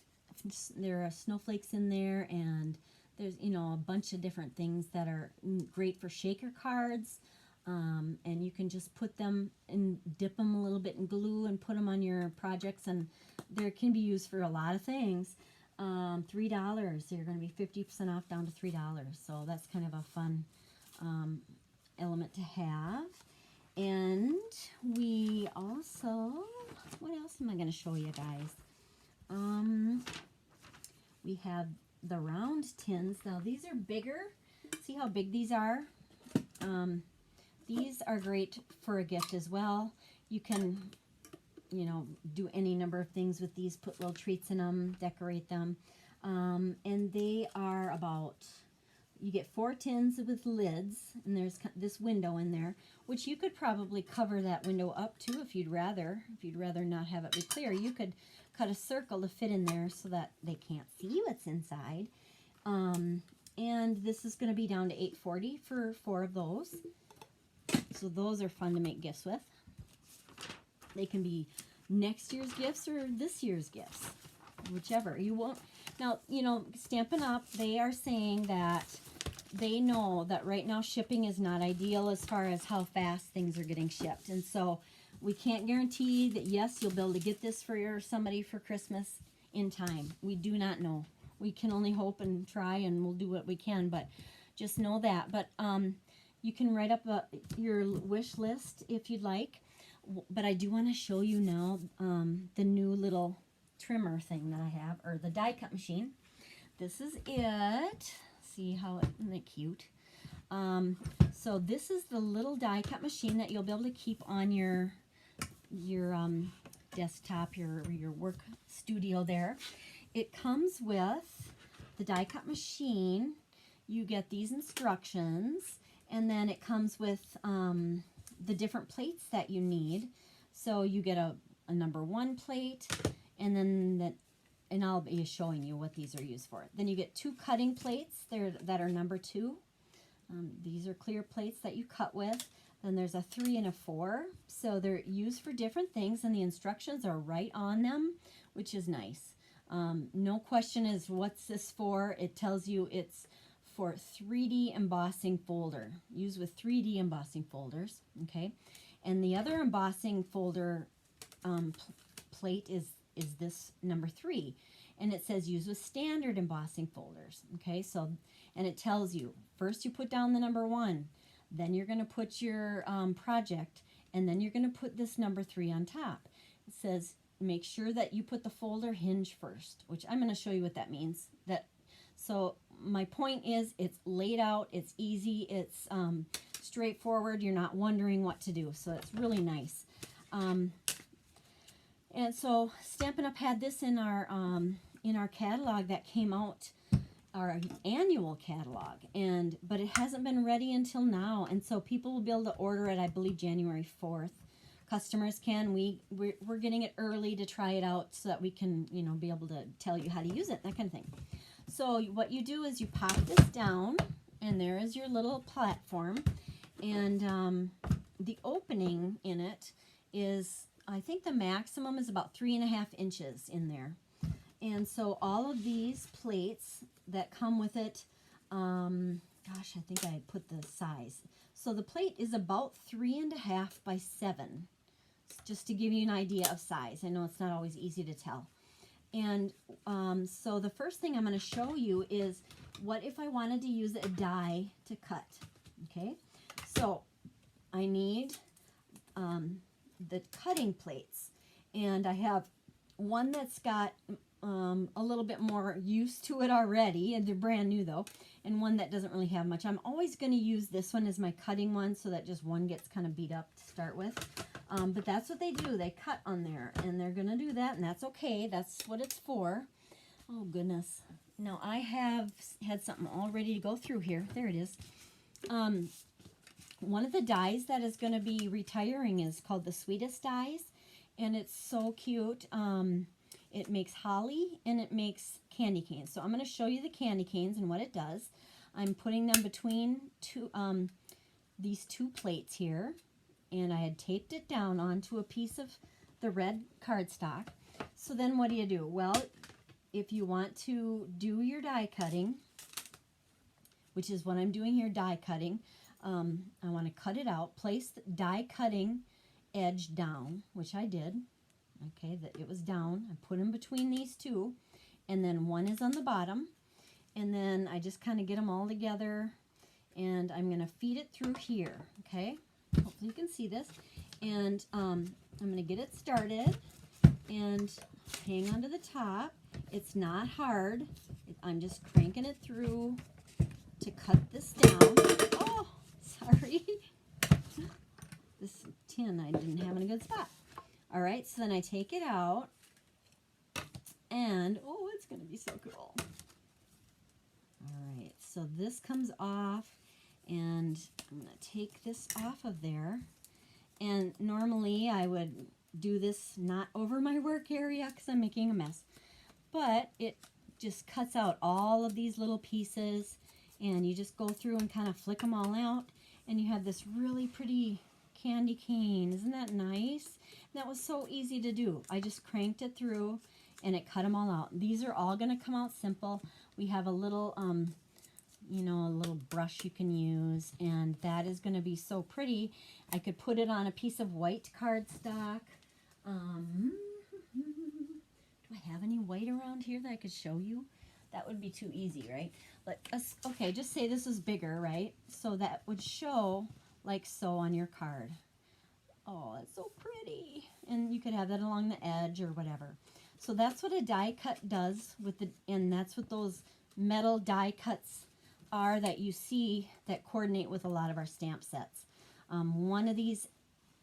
There are snowflakes in there, and there's, you know, a bunch of different things that are great for shaker cards. And you can just put them and dip them a little bit in glue and put them on your projects, and they can be used for a lot of things. $3. They're going to be 50% off down to $3. So that's kind of a fun element to have. And we also, what else am I going to show you guys? We have the round tins. Now these are bigger. See how big these are? These are great for a gift as well. You can, you know, do any number of things with these. Put little treats in them, decorate them. And they are about, you get 4 tins with lids, and there's this window in there, which you could probably cover that window up too if you'd rather. If you'd rather not have it be clear, you could cut a circle to fit in there so that they can't see what's inside. And this is going to be down to $8.40 for 4 of those. So those are fun to make gifts with. They can be next year's gifts or this year's gifts, whichever. You won't. Now, you know, Stampin' Up, they are saying that they know that right now shipping is not ideal as far as how fast things are getting shipped. And so we can't guarantee that, yes, you'll be able to get this for somebody for Christmas in time. We do not know. We can only hope and try, and we'll do what we can, but just know that. But you can write up your wish list if you'd like. But I do want to show you now the new little trimmer thing that I have, or the die cut machine. This is it. See how isn't it cute? So this is the little die cut machine that you'll be able to keep on your desktop, your work studio there. It comes with the die cut machine. You get these instructions, and then it comes with the different plates that you need. So you get a number 1 plate, and then and I'll be showing you what these are used for. Then you get 2 cutting plates that are number 2. These are clear plates that you cut with. Then there's a 3 and a 4. So they're used for different things, and the instructions are right on them, which is nice. No question is what's this for. It tells you it's for 3D embossing folder, used with 3D embossing folders, okay? And the other embossing folder plate is this number 3, and it says use with standard embossing folders, okay? So, and it tells you, first you put down the number 1, then you're going to put your project, and then you're going to put this number 3 on top. It says make sure that you put the folder hinge first, which I'm going to show you what that means. So my point is, it's laid out, it's easy, it's straightforward, you're not wondering what to do, so it's really nice. And so Stampin' Up! Had this in our catalog that came out, our annual catalog, but it hasn't been ready until now, and so people will be able to order it, I believe, January 4th. Customers can. We're getting it early to try it out so that we can, you know, be able to tell you how to use it, that kind of thing. So what you do is you pop this down, and there is your little platform, and the opening in it is, I think the maximum is about 3.5 inches in there. And so all of these plates that come with it, gosh, I think I put the size. So the plate is about 3.5 by 7, just to give you an idea of size. I know it's not always easy to tell. And so the first thing I'm going to show you is what if I wanted to use a die to cut, okay? So I need the cutting plates, and I have one that's got a little bit more use to it already, and they're brand new though, and one that doesn't really have much. I'm always going to use this one as my cutting one so that just one gets kind of beat up to start with. But that's what they do. They cut on there, and they're going to do that, and that's okay. That's what it's for. Oh, goodness. Now, I have had something all ready to go through here. There it is. One of the dies that is going to be retiring is called the Sweetest Dies, and it's so cute. It makes holly and it makes candy canes. So I'm going to show you the candy canes and what it does. I'm putting them between these two plates here, and I had taped it down onto a piece of the red cardstock. So then what do? Well, if you want to do your die cutting, which is what I'm doing here, die cutting, I want to cut it out, place the die cutting edge down, which I did. Okay, that it was down. I put them between these two, and then one is on the bottom, and then I just kind of get them all together, and I'm going to feed it through here. Okay, hopefully you can see this, and I'm going to get it started and hang onto the top. It's not hard. I'm just cranking it through to cut this down. Oh, sorry. This tin I didn't have in a good spot. All right, so then I take it out, and oh, it's going to be so cool. All right, so this comes off, and I'm going to take this off of there. And normally I would do this not over my work area because I'm making a mess, but it just cuts out all of these little pieces, and you just go through and kind of flick them all out, and you have this really pretty candy cane. Isn't that nice? That was so easy to do. I just cranked it through and it cut them all out. These are all going to come out simple. We have a little, you know, a little brush you can use, and that is going to be so pretty. I could put it on a piece of white cardstock. Do I have any white around here that I could show you? That would be too easy, right? Okay, just say this is bigger, right? So that would show like so on your card. Oh, it's so pretty. And you could have that along the edge or whatever. So that's what a die cut does with and that's what those metal die cuts are that you see that coordinate with a lot of our stamp sets. One of these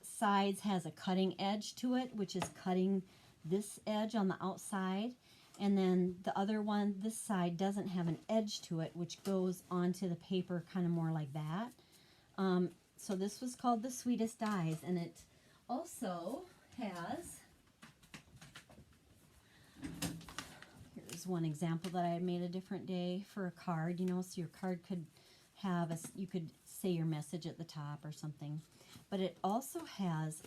sides has a cutting edge to it, which is cutting this edge on the outside. And then the other one, this side, doesn't have an edge to it, which goes onto the paper kind of more like that. So this was called the Sweetest Dies, and it also has, here's one example that I made a different day for a card, you know, so your card could have, you could say your message at the top or something. But it also has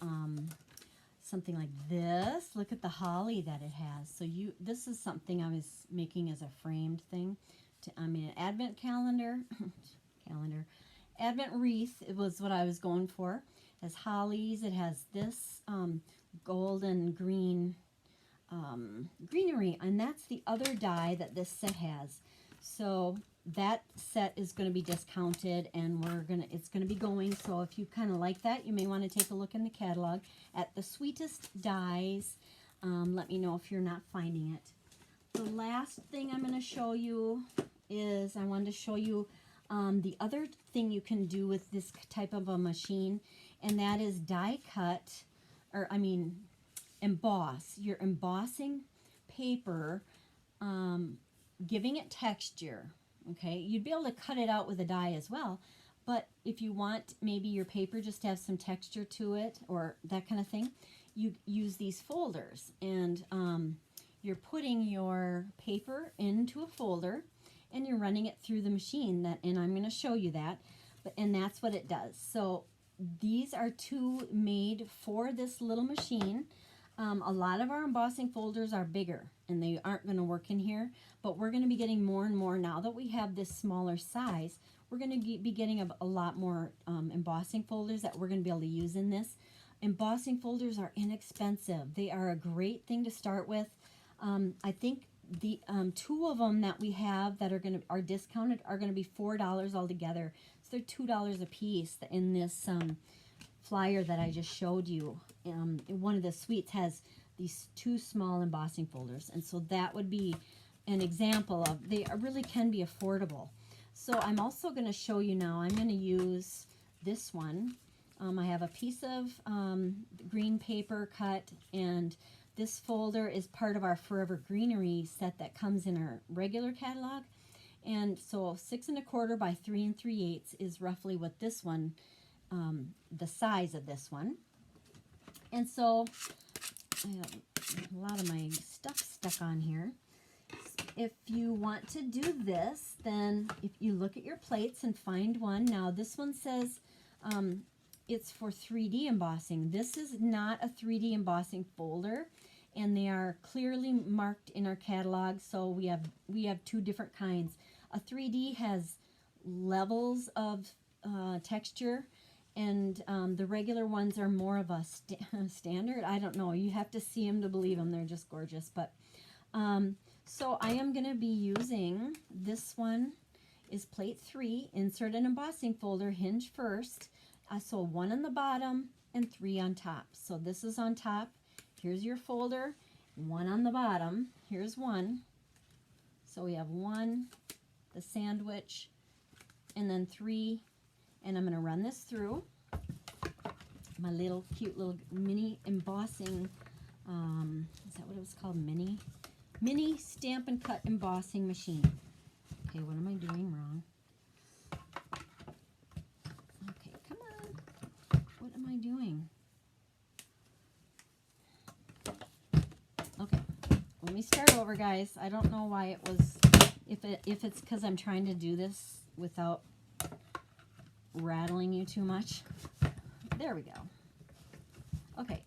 something like this. Look at the holly that it has. So this is something I was making as a framed thing. An advent calendar, advent wreath. It was what I was going for. It has hollies. It has this gold and green greenery, and that's the other die that this set has. So that set is going to be discounted, and it's going to be going. So if you kind of like that, you may want to take a look in the catalog at the Sweetest Dies. Let me know if you're not finding it. The last thing I'm going to show you is I wanted to show you the other thing you can do with this type of a machine, and that is die cut, or I mean emboss. You're embossing paper, giving it texture. Okay, you'd be able to cut it out with a die as well, but if you want maybe your paper just to have some texture to it or that kind of thing, you use these folders, and you're putting your paper into a folder and you're running it through the machine, and I'm going to show you that, and that's what it does. So these are two made for this little machine. A lot of our embossing folders are bigger and they aren't going to work in here, but we're going to be getting more and more now that we have this smaller size. We're going to be getting a lot more embossing folders that we're going to be able to use in this. Embossing folders are inexpensive. They are a great thing to start with. I think the two of them that we have that are discounted are going to be $4 altogether. So they're $2 a piece in this flyer that I just showed you. One of the suites has these two small embossing folders, and so that would be an example of, they really can be affordable. So I'm also going to show you now, I'm going to use this one. I have a piece of green paper cut, and this folder is part of our Forever Greenery set that comes in our regular catalog. And so 6 1/4 by 3 3/8 is roughly what this one, the size of this one. And so I have a lot of my stuff stuck on here. If you want to do this, then if you look at your plates and find one. Now this one says it's for 3D embossing. This is not a 3D embossing folder, and they are clearly marked in our catalog. So we have two different kinds. A 3D has levels of texture, and the regular ones are more of a standard. I don't know. You have to see them to believe them. They're just gorgeous. But so I am going to be using this one. Is plate 3. Insert an embossing folder. Hinge first. So 1 on the bottom and 3 on top. So this is on top. Here's your folder. 1 on the bottom. Here's 1. So we have 1, the sandwich, and then 3. And I'm going to run this through my little cute little mini embossing, is that what it was called? Mini Stampin' Cut embossing machine. Okay, what am I doing wrong? Okay, come on. What am I doing? Okay, let me start over, guys. I don't know why it was, if it's because I'm trying to do this without rattling you too much. There we go. Okay.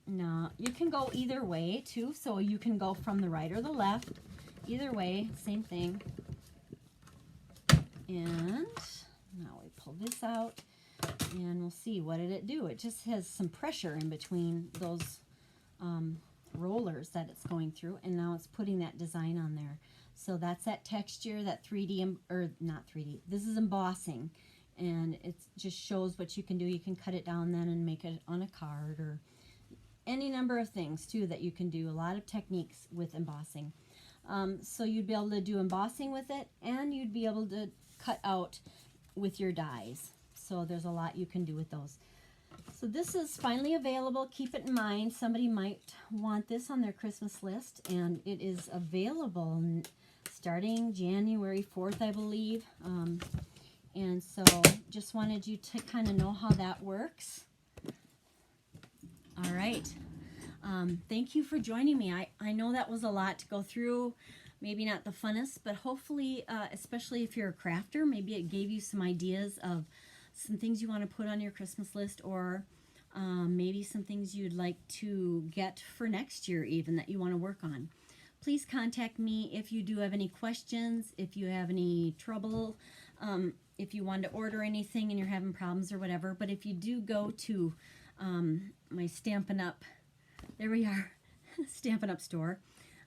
Now, you can go either way, too. So you can go from the right or the left. Either way, same thing. And now we pull this out, and we'll see. What did it do? It just has some pressure in between those rollers that it's going through, and now it's putting that design on there. So that's that texture, that 3D, or not 3D. This is embossing. And it just shows what you can do. You can cut it down then and make it on a card, or any number of things too that you can do. A lot of techniques with embossing. So you'd be able to do embossing with it, and you'd be able to cut out with your dies. So there's a lot you can do with those. So this is finally available. Keep it in mind. Somebody might want this on their Christmas list, and it is available starting January 4th, I believe. And so just wanted you to kind of know how that works. All right. Thank you for joining me. I know that was a lot to go through. Maybe not the funnest, but hopefully, especially if you're a crafter, maybe it gave you some ideas of some things you want to put on your Christmas list, or maybe some things you'd like to get for next year even that you want to work on. Please contact me if you do have any questions, if you have any trouble, if you want to order anything and you're having problems or whatever. But if you do go to my Stampin' Up, there we are, Stampin' Up store,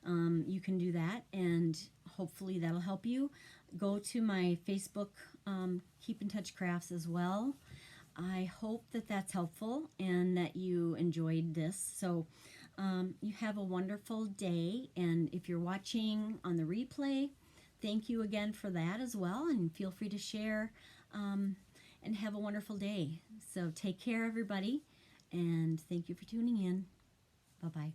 you can do that, and hopefully that'll help you. Go to my Facebook, Keep in Touch Crafts as well. I hope that that's helpful and that you enjoyed this. So you have a wonderful day, and if you're watching on the replay, thank you again for that as well, and feel free to share, and have a wonderful day. So take care, everybody, and thank you for tuning in. Bye-bye.